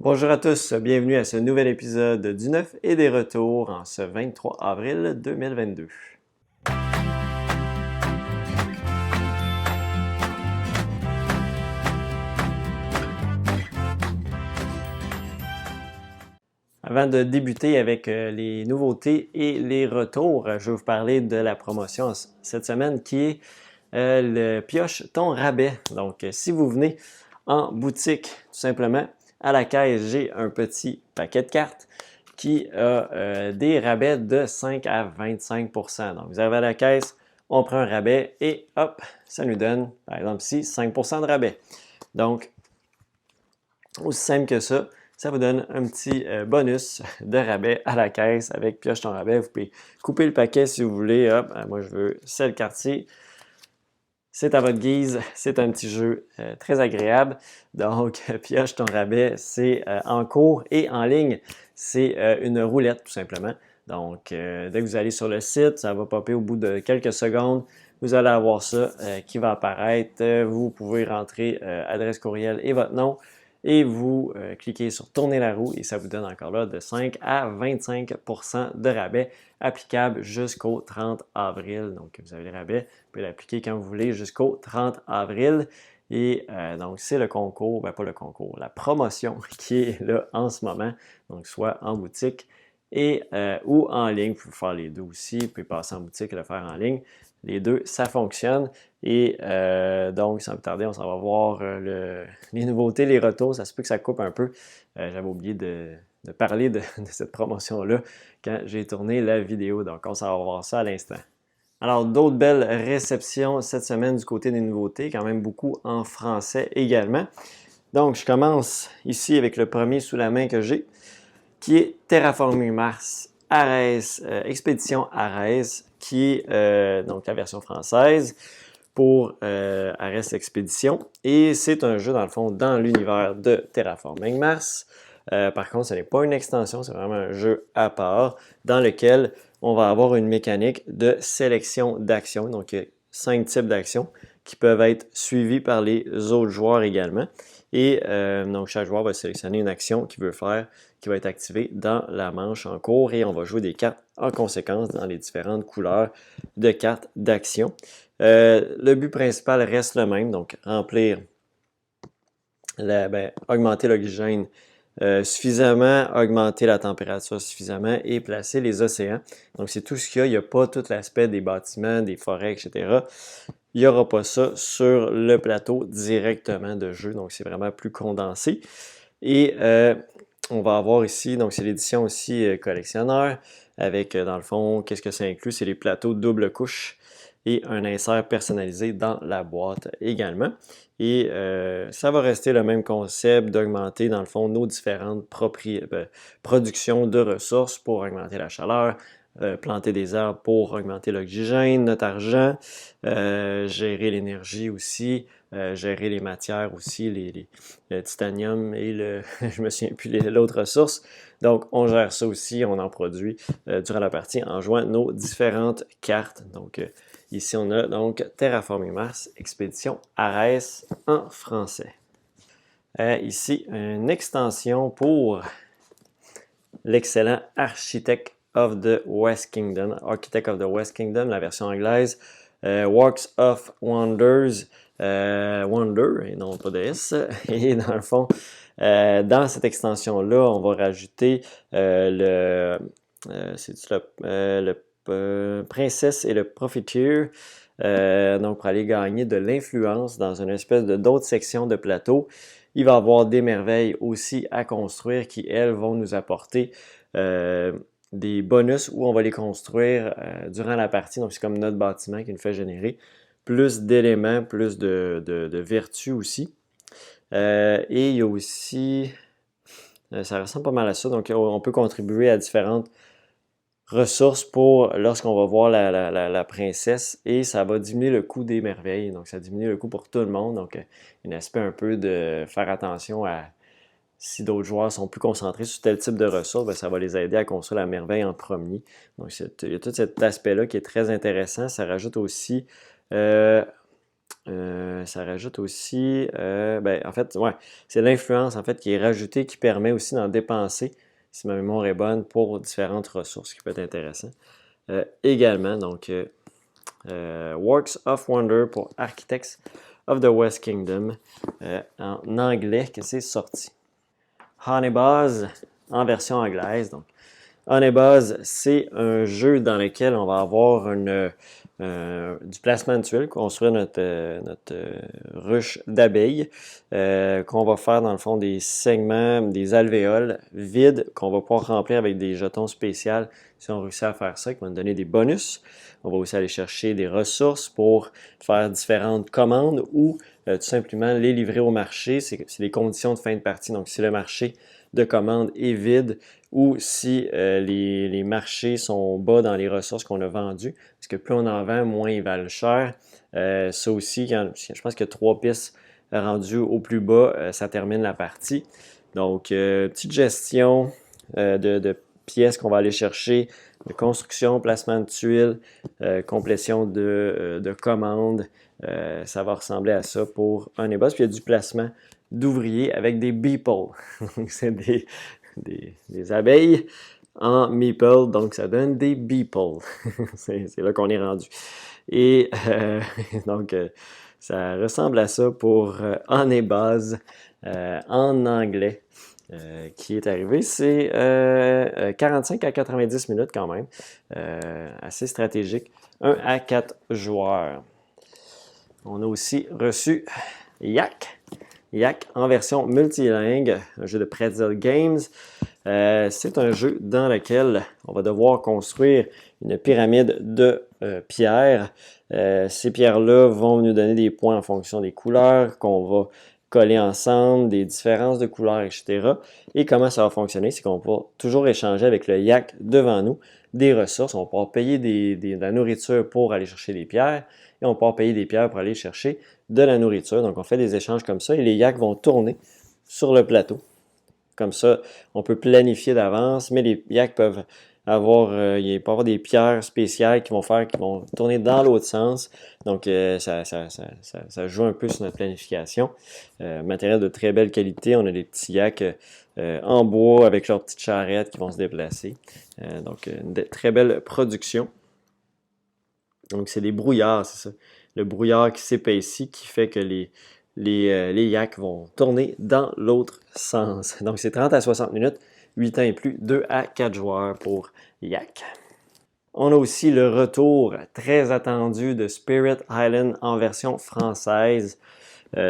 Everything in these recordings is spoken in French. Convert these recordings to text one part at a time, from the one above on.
Bonjour à tous, bienvenue à ce nouvel épisode du 9 et des retours en ce 23 avril 2022. Avant de débuter avec les nouveautés et les retours, je vais vous parler de la promotion cette semaine qui est le Pioche ton rabais. Donc, si vous venez en boutique, tout simplement, à la caisse, j'ai un petit paquet de cartes qui a des rabais de 5 à 25%. Donc, vous arrivez à la caisse, on prend un rabais et hop, ça nous donne, par exemple ici, 5% de rabais. Donc, aussi simple que ça vous donne un petit bonus de rabais à la caisse avec Pioche ton rabais. Vous pouvez couper le paquet si vous voulez. Hop, moi je veux celle quartier. C'est à votre guise, c'est un petit jeu très agréable. Donc, Pioche ton rabais, c'est en cours et en ligne. C'est une roulette tout simplement. Donc, dès que vous allez sur le site, ça va popper au bout de quelques secondes. Vous allez avoir ça qui va apparaître. Vous pouvez rentrer adresse courriel et votre nom. Et vous cliquez sur tourner la roue et ça vous donne encore là de 5 à 25% de rabais applicable jusqu'au 30 avril. Donc, vous avez le rabais, vous pouvez l'appliquer quand vous voulez jusqu'au 30 avril. Et donc, c'est le concours, pas le concours, la promotion qui est là en ce moment. Donc, soit en boutique et ou en ligne. Vous pouvez faire les deux aussi. Vous pouvez passer en boutique et le faire en ligne. Les deux, ça fonctionne. Et donc, sans plus tarder, on s'en va voir les nouveautés, les retours. Ça se peut que ça coupe un peu. J'avais oublié de parler de cette promotion-là quand j'ai tourné la vidéo. Donc, on s'en va voir ça à l'instant. Alors, d'autres belles réceptions cette semaine du côté des nouveautés, quand même beaucoup en français également. Donc, je commence ici avec le premier sous la main que j'ai, qui est Terraforming Mars Ares, Expédition Ares, qui est donc la version française pour Ares Expédition. Et c'est un jeu, dans le fond, dans l'univers de Terraforming Mars. Par contre, ce n'est pas une extension, c'est vraiment un jeu à part dans lequel on va avoir une mécanique de sélection d'actions. Donc, il y a 5 types d'actions qui peuvent être suivies par les autres joueurs également. Et donc, chaque joueur va sélectionner une action qu'il veut faire, qui va être activée dans la manche en cours et on va jouer des cartes en conséquence dans les différentes couleurs de cartes d'action. Le but principal reste le même, donc remplir, augmenter l'oxygène suffisamment, augmenter la température suffisamment et placer les océans. Donc, c'est tout ce qu'il y a. Il n'y a pas tout l'aspect des bâtiments, des forêts, etc. Il n'y aura pas ça sur le plateau directement de jeu. Donc, c'est vraiment plus condensé. Et on va avoir ici, donc c'est l'édition aussi collectionneur avec, dans le fond, qu'est-ce que ça inclut? C'est les plateaux double couche et un insert personnalisé dans la boîte également. Et ça va rester le même concept d'augmenter, dans le fond, nos différentes productions de ressources pour augmenter la chaleur, planter des arbres pour augmenter l'oxygène, notre argent, gérer l'énergie aussi, gérer les matières aussi, le titanium et je me souviens plus l'autre ressource. Donc, on gère ça aussi, on en produit durant la partie en jouant nos différentes cartes. Donc, ici, on a donc Terraforming Mars, Expédition Ares en français. Ici, une extension pour l'excellent Architect of the West Kingdom, la version anglaise, Works of Wonders, Wonder, et non pas de S. Et dans le fond, dans cette extension-là, on va rajouter le Princesse et le Profiteer, donc pour aller gagner de l'influence dans une espèce d'autres sections de plateau. Il va y avoir des merveilles aussi à construire qui, elles, vont nous apporter des bonus où on va les construire durant la partie. Donc, c'est comme notre bâtiment qui nous fait générer plus d'éléments, plus de vertus aussi. Et il y a aussi, ça ressemble pas mal à ça, donc on peut contribuer à différentes ressources pour lorsqu'on va voir la princesse et ça va diminuer le coût des merveilles. Donc, ça diminue le coût pour tout le monde. Donc, un aspect un peu de faire attention à si d'autres joueurs sont plus concentrés sur tel type de ressources, bien, ça va les aider à construire la merveille en premier. Donc, il y a tout cet aspect-là qui est très intéressant. Ça rajoute aussi Ça rajoute aussi, en fait, ouais, c'est l'influence en fait qui est rajoutée qui permet aussi d'en dépenser, si ma mémoire est bonne, pour différentes ressources, ce qui peut être intéressant. Également, donc, Works of Wonder pour Architects of the West Kingdom, en anglais que c'est sorti. Honeybuzz en version anglaise. Donc, Honeybuzz, c'est un jeu dans lequel on va avoir du placement de tuiles, construire notre ruche d'abeilles, qu'on va faire dans le fond des segments, des alvéoles vides qu'on va pouvoir remplir avec des jetons spéciaux si on réussit à faire ça, qui vont nous donner des bonus. On va aussi aller chercher des ressources pour faire différentes commandes ou tout simplement les livrer au marché. C'est les conditions de fin de partie. Donc, si le marché de commande est vide ou si les marchés sont bas dans les ressources qu'on a vendues, parce que plus on en vend, moins ils valent cher. Ça aussi, je pense que 3 pistes rendues au plus bas, ça termine la partie. Donc, petite gestion de pièces qu'on va aller chercher, de construction, placement de tuiles, complétion de commandes. Ça va ressembler à ça pour un Honeybuzz. Puis il y a du placement d'ouvriers avec des beeples. C'est des abeilles en meeple, donc ça donne des beeples. c'est là qu'on est rendu. Et donc, ça ressemble à ça pour Honeybuzz en anglais. Qui est arrivé, c'est 45 à 90 minutes quand même, assez stratégique, 1 à 4 joueurs. On a aussi reçu Yak en version multilingue, un jeu de Pretzel Games. C'est un jeu dans lequel on va devoir construire une pyramide de pierres. Ces pierres-là vont nous donner des points en fonction des couleurs qu'on va coller ensemble, des différences de couleurs, etc. Et comment ça va fonctionner, c'est qu'on va toujours échanger avec le yak devant nous des ressources. On va pouvoir payer de la nourriture pour aller chercher des pierres et on va pouvoir payer des pierres pour aller chercher de la nourriture. Donc, on fait des échanges comme ça et les yaks vont tourner sur le plateau. Comme ça, on peut planifier d'avance, mais les yaks peuvent avoir, il peut y avoir des pierres spéciales qui vont tourner dans l'autre sens. Donc, ça joue un peu sur notre planification. Matériel de très belle qualité. On a des petits yaks en bois avec leurs petites charrettes qui vont se déplacer. Donc, une très belle production. Donc, c'est des brouillards, c'est ça. Le brouillard qui s'épaissit, qui fait que les yaks vont tourner dans l'autre sens. Donc, c'est 30 à 60 minutes, 8 ans et plus, 2 à 4 joueurs pour yak. On a aussi le retour très attendu de Spirit Island en version française.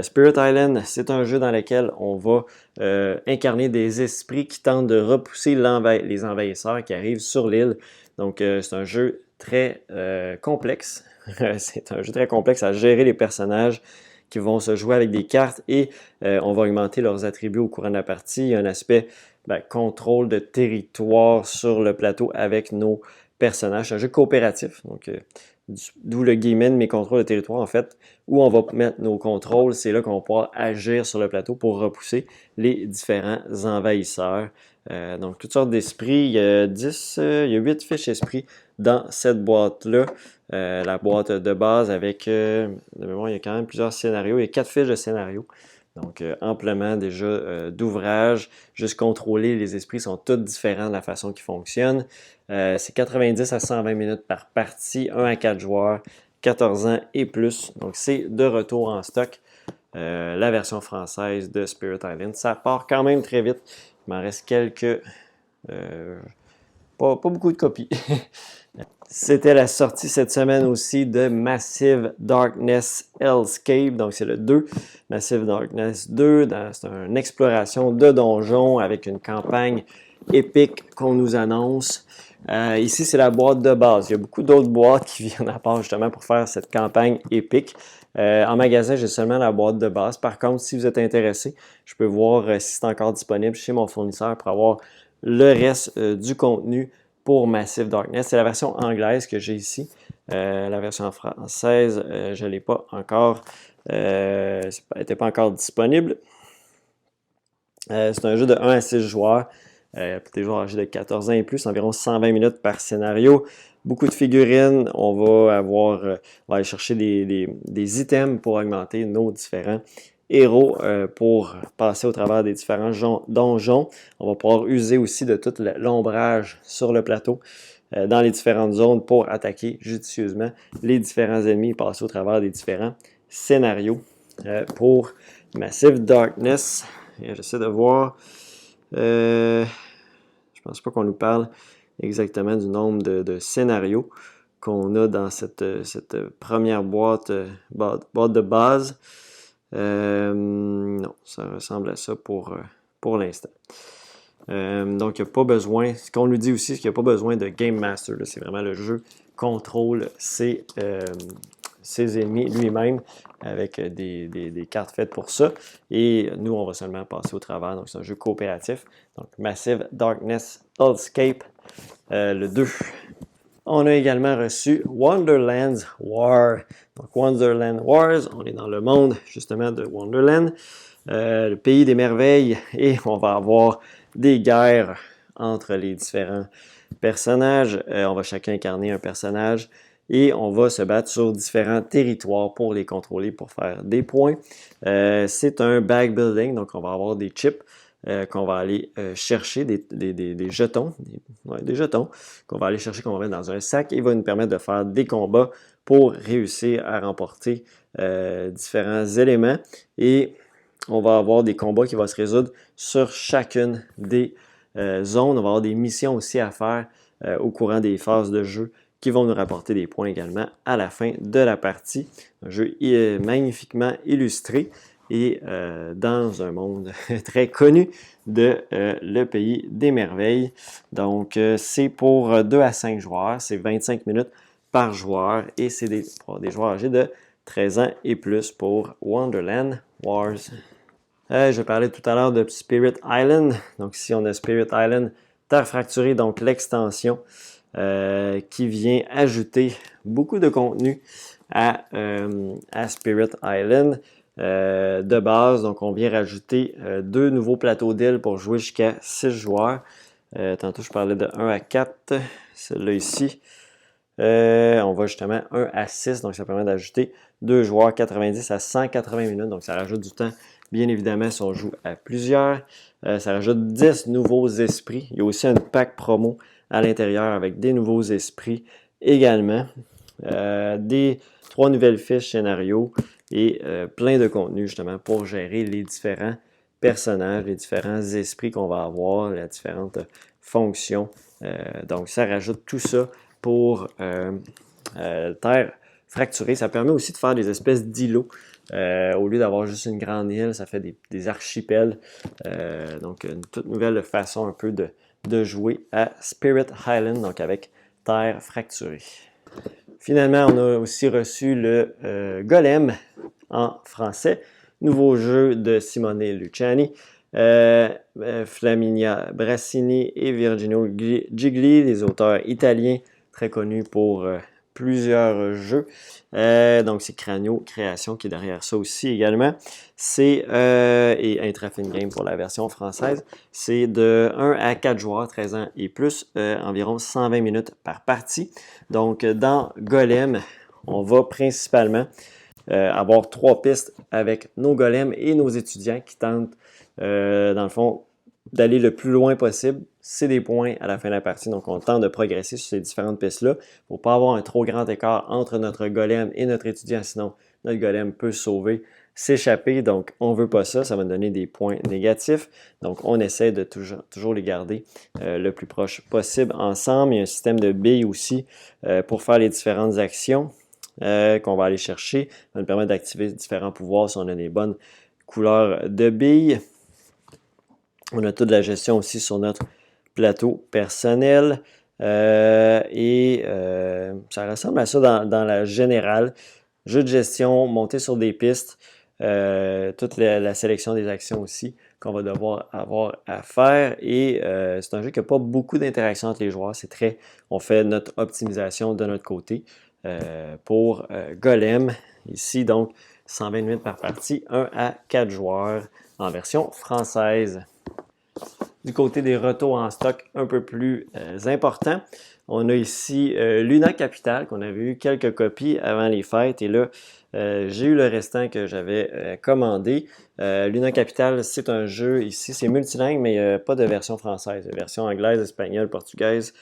Spirit Island, c'est un jeu dans lequel on va incarner des esprits qui tentent de repousser les envahisseurs qui arrivent sur l'île. Donc, c'est un jeu très complexe. C'est un jeu très complexe à gérer les personnages qui vont se jouer avec des cartes et on va augmenter leurs attributs au courant de la partie. Il y a un aspect contrôle de territoire sur le plateau avec nos personnages. C'est un jeu coopératif, donc d'où le guillemet de mes contrôles de territoire en fait, où on va mettre nos contrôles, c'est là qu'on va pouvoir agir sur le plateau pour repousser les différents envahisseurs. Donc toutes sortes d'esprits, il y a 8 fiches esprits dans cette boîte-là. La boîte de base avec, de mémoire, il y a quand même plusieurs scénarios, il y a 4 fiches de scénarios. Donc, amplement déjà d'ouvrages, juste contrôler les esprits sont tous différents de la façon qu'ils fonctionnent. C'est 90 à 120 minutes par partie, 1 à 4 joueurs, 14 ans et plus. Donc, c'est de retour en stock, la version française de Spirit Island. Ça part quand même très vite. Il m'en reste quelques... pas beaucoup de copies. C'était la sortie cette semaine aussi de Massive Darkness Hellscape. Donc, c'est le 2. Massive Darkness 2. C'est une exploration de donjons avec une campagne épique qu'on nous annonce. Ici, c'est la boîte de base. Il y a beaucoup d'autres boîtes qui viennent à part justement pour faire cette campagne épique. En magasin, j'ai seulement la boîte de base. Par contre, si vous êtes intéressé, je peux voir si c'est encore disponible chez mon fournisseur pour avoir le reste du contenu pour Massive Darkness. C'est la version anglaise que j'ai ici. La version française, je ne l'ai pas encore. Elle n'était pas encore disponible. C'est un jeu de 1 à 6 joueurs. Pour des joueurs âgés de 14 ans et plus, environ 120 minutes par scénario. beaucoup de figurines. On va aller chercher des items pour augmenter nos différents héros pour passer au travers des différents donjons. On va pouvoir user aussi de tout l'ombrage sur le plateau dans les différentes zones pour attaquer judicieusement les différents ennemis et passer au travers des différents scénarios. Pour Massive Darkness, j'essaie de voir, je pense pas qu'on nous parle exactement du nombre de scénarios qu'on a dans cette première boîte de base. Non, ça ressemble à ça pour l'instant. Donc, il n'y a pas besoin, ce qu'on nous dit aussi, c'est qu'il n'y a pas besoin de Game Master. C'est vraiment le jeu contrôle ses ennemis lui-même avec des cartes faites pour ça. Et nous, on va seulement passer au travers. Donc, c'est un jeu coopératif. Donc, Massive Darkness Escape, le 2. On a également reçu Wonderland's War. Donc, Wonderland Wars, on est dans le monde justement de Wonderland, le pays des merveilles, et on va avoir des guerres entre les différents personnages. On va chacun incarner un personnage et on va se battre sur différents territoires pour les contrôler, pour faire des points. C'est un bag building, donc on va avoir des chips qu'on va aller chercher, des jetons, des jetons qu'on va aller chercher, qu'on va mettre dans un sac et il va nous permettre de faire des combats pour réussir à remporter différents éléments. Et on va avoir des combats qui vont se résoudre sur chacune des zones. On va avoir des missions aussi à faire au courant des phases de jeu qui vont nous rapporter des points également à la fin de la partie. Un jeu magnifiquement illustré et dans un monde très connu de le pays des merveilles. Donc, c'est pour 2 à 5 joueurs, c'est 25 minutes par joueur et c'est des joueurs âgés de 13 ans et plus pour Wonderland Wars. Je parlais tout à l'heure de Spirit Island. Donc ici, on a Spirit Island Terre fracturée, donc l'extension qui vient ajouter beaucoup de contenu à Spirit Island. De base, donc on vient rajouter 2 nouveaux plateaux d'îles pour jouer jusqu'à 6 joueurs. Tantôt, je parlais de 1 à 4. Celui-là ici, on va justement 1 à 6. Donc, ça permet d'ajouter 2 joueurs 90 à 180 minutes. Donc, ça rajoute du temps, bien évidemment, si on joue à plusieurs. Ça rajoute 10 nouveaux esprits. Il y a aussi un pack promo à l'intérieur avec des nouveaux esprits également. 3 nouvelles fiches scénario et plein de contenu justement pour gérer les différents personnages, les différents esprits qu'on va avoir, les différentes fonctions. Donc, ça rajoute tout ça pour Terre fracturée. Ça permet aussi de faire des espèces d'îlots. Au lieu d'avoir juste une grande île, ça fait des archipels. Donc, une toute nouvelle façon un peu de jouer à Spirit Island, donc avec Terre fracturée. Finalement, on a aussi reçu le Golem en français. Nouveau jeu de Simone Luciani. Flaminia Brassini et Virginio Gigli, les auteurs italiens très connus pour plusieurs jeux. Donc, c'est Cranio Création qui est derrière ça aussi également. C'est, et Intrafin Game pour la version française, c'est de 1 à 4 joueurs, 13 ans et plus, environ 120 minutes par partie. Donc, dans Golem, on va principalement avoir 3 pistes avec nos golems et nos étudiants qui tentent, dans le fond, d'aller le plus loin possible. C'est des points à la fin de la partie, donc on tente de progresser sur ces différentes pistes-là pour ne pas avoir un trop grand écart entre notre golem et notre étudiant, sinon notre golem peut se sauver, s'échapper, donc on ne veut pas ça, ça va donner des points négatifs, donc on essaie de toujours les garder le plus proche possible ensemble. Il y a un système de billes aussi pour faire les différentes actions qu'on va aller chercher, ça va nous permettre d'activer différents pouvoirs si on a des bonnes couleurs de billes. On a toute la gestion aussi sur notre plateau personnel. Ça ressemble à ça dans la générale. Jeu de gestion, monter sur des pistes, toute la sélection des actions aussi qu'on va devoir avoir à faire. Et c'est un jeu qui n'a pas beaucoup d'interaction entre les joueurs. On fait notre optimisation de notre côté pour Golem. Ici, donc, 120 minutes par partie, 1 à 4 joueurs en version française. Du côté des retours en stock un peu plus importants, on a ici Luna Capital, qu'on avait eu quelques copies avant les fêtes. Et là, j'ai eu le restant que j'avais commandé. Luna Capital, c'est un jeu ici, c'est multilingue, mais il n'y a pas de version française. Il y a version anglaise, espagnole, portugaise,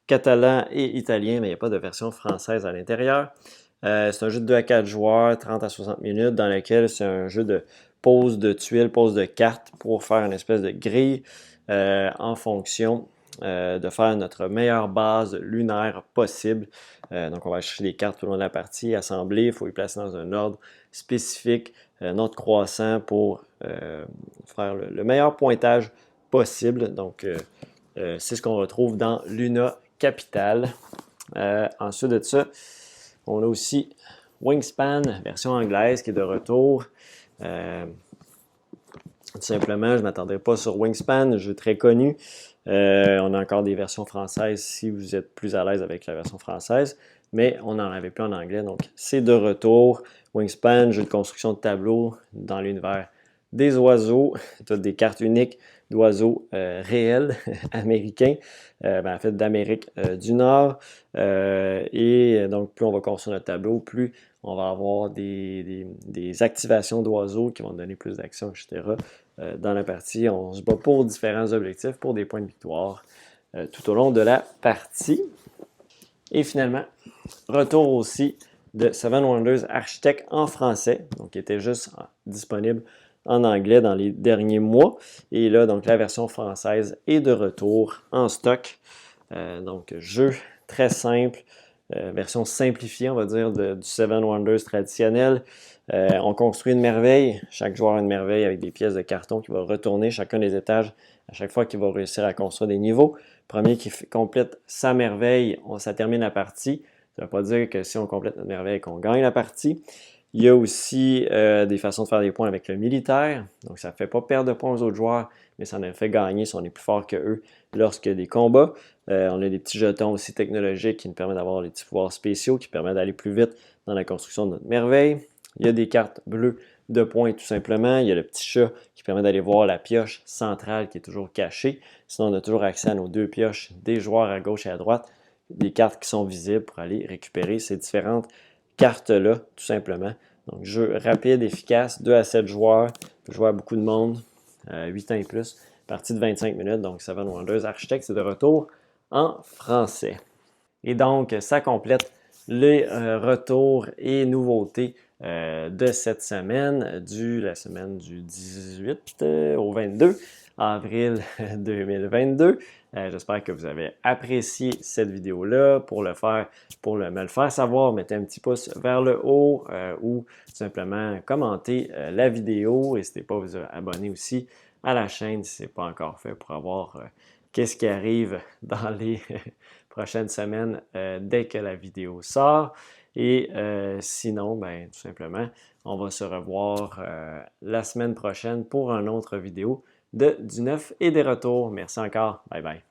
catalan et italien, mais il n'y a pas de version française à l'intérieur. C'est un jeu de 2 à 4 joueurs, 30 à 60 minutes, dans lequel c'est un jeu de pose de tuiles, pose de cartes pour faire une espèce de grille en fonction de faire notre meilleure base lunaire possible. Donc, on va chercher les cartes tout le long de la partie, assembler, il faut les placer dans un ordre spécifique, un ordre croissant pour faire le meilleur pointage possible. Donc, c'est ce qu'on retrouve dans Luna Capital. Ensuite de ça, on a aussi Wingspan, version anglaise, qui est de retour. Tout simplement, je ne m'attendais pas sur Wingspan, un jeu très connu. On a encore des versions françaises si vous êtes plus à l'aise avec la version française, mais on n'en avait plus en anglais, donc c'est de retour. Wingspan, jeu de construction de tableau dans l'univers des oiseaux. Tu as des cartes uniques d'oiseaux réels américains, en fait d'Amérique du Nord. Et donc, plus on va construire notre tableau, plus on va avoir des activations d'oiseaux qui vont donner plus d'actions, etc. Dans la partie, on se bat pour différents objectifs, pour des points de victoire tout au long de la partie. Et finalement, retour aussi de Seven Wonders Architect en français, donc qui était juste disponible en anglais dans les derniers mois. Et là, donc la version française est de retour en stock. Donc, jeu très simple, version simplifiée, on va dire, du Seven Wonders traditionnel. On construit une merveille, chaque joueur a une merveille avec des pièces de carton qui va retourner chacun des étages à chaque fois qu'il va réussir à construire des niveaux. Premier qui complète sa merveille, ça termine la partie. Ça ne veut pas dire que si on complète notre merveille, qu'on gagne la partie. Il y a aussi des façons de faire des points avec le militaire. Donc, ça ne fait pas perdre de points aux autres joueurs, mais ça en fait gagner si on est plus fort que eux lorsqu'il y a des combats. On a des petits jetons aussi technologiques qui nous permettent d'avoir des petits pouvoirs spéciaux qui permettent d'aller plus vite dans la construction de notre merveille. Il y a des cartes bleues de points tout simplement. Il y a le petit chat qui permet d'aller voir la pioche centrale qui est toujours cachée. Sinon, on a toujours accès à nos deux pioches des joueurs à gauche et à droite. Des cartes qui sont visibles pour aller récupérer ces différentes cartes-là, tout simplement. Donc, jeu rapide, efficace, 2 à 7 joueurs, peut jouer à beaucoup de monde, 8 ans et plus, partie de 25 minutes. Donc, Seven Wonders Architect, c'est de retour en français. Et donc, ça complète les retours et nouveautés de cette semaine, la semaine du 18 au 22 avril 2022. J'espère que vous avez apprécié cette vidéo-là. Pour me le faire savoir, mettez un petit pouce vers le haut ou tout simplement commentez la vidéo. N'hésitez pas à vous abonner aussi à la chaîne si ce n'est pas encore fait pour avoir qu'est-ce qui arrive dans les prochaines semaines dès que la vidéo sort. Et sinon, tout simplement, on va se revoir la semaine prochaine pour une autre vidéo du neuf et des retours. Merci encore. Bye bye.